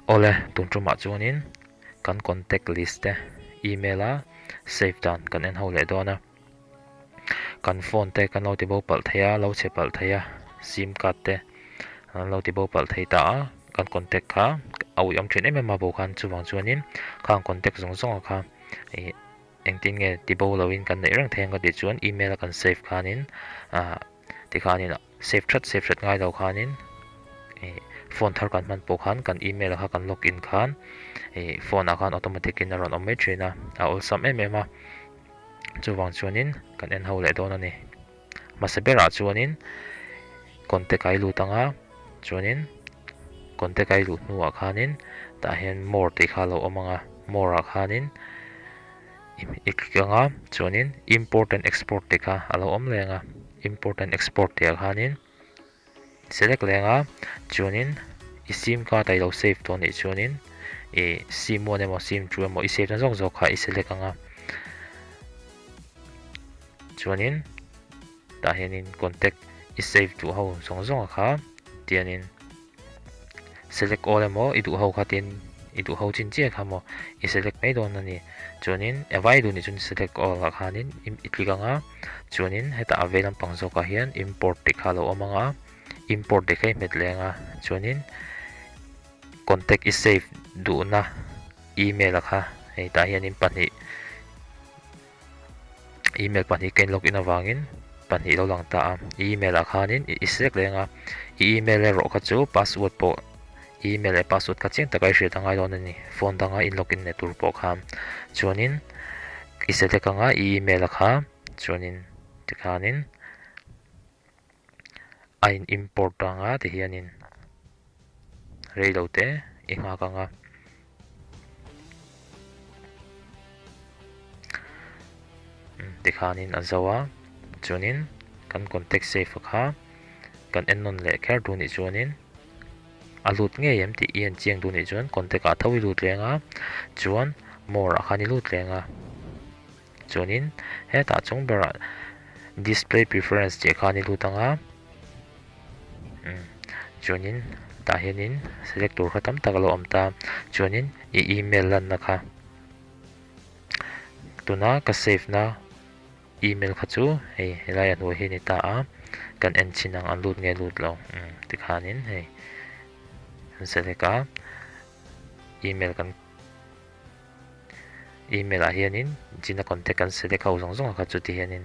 ole tungtuma chuanin kan contact list te email a save dan kan en ho le dona kan phone te kan lo ti bo pal theia lo che pal theia sim card te lo ti bo pal thei ta kan contact kha au yam thin em ma bo khan chuwang chuanin khang contact zong zong kha engtin nge ti bo loin kan nei rang theng ka ti chuan email kan save khanin ti khanin save that ngai lo khanin phone thar kan man po khan kan email kha kan login khan phone khan automatic in ron omme thina all sam em em a chuwang chuanin kan en ho le don ani masabera chuanin contact ai lu tanga chuanin contact ai lu nuwa khanin ta hian more te kha lo omanga more a khanin ikanga chuanin import and export te kha alo om lenga import and export te khanin select lenga chuanin sim ka tai lo save to ni chuanin sim mo ne mo sim chu mo i save na jong jok kha i select anga chuanin ta hianin contact i save tu ho song song kha tianin select all emo i du ho kha tin i du ho chin che kha mo i select mai don ani chuanin avai du ni chun select all khanin i click anga chuanin heta avelam pangzo ka hian import te kha lo omanga import de kai met lenga chuanin contact is save du na email kha hei ta hian in pani email pani ken login awangin pani lo lang ta email khanin i select lenga email ro kha chu password po email e password ka cheng takai hre tangai don ani phone danga in login ne tur po kham chuanin i select anga email kha chuanin tikhanin ain import anga ti hianin reilote inga kanga tikhanin azawa chuanin kan contact save kha kan ennon le kher du ni chuanin alut nge yam ti ian chiang du ni chuan contact a thawi lut lenga chuan more a khani lut lenga chuanin he ta chung bera display preference che khani lutanga chuanin ta hianin select tur khatam takalo amta chuanin email lan na kha tuna ka save na email kha chu hei helai an ho hi ni ta a kan en chinang an lut nge lut lo tikhanin hei select a email kan email a hianin china contact kan select ho zong zong kha chu ti hianin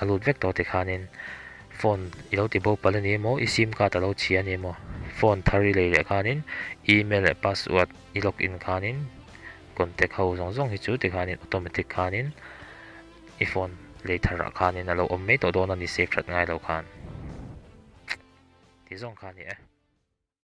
alut vek to tikhanin phone ilo ti bo palani mo sim ka ta lo chi ani mo phone thari le le khanin email e password i login khanin contact ho zong zong hi chu ti khanin automatic khanin i phone le thara khanin alo omme to don ani save that ngai lo khan ti zong khani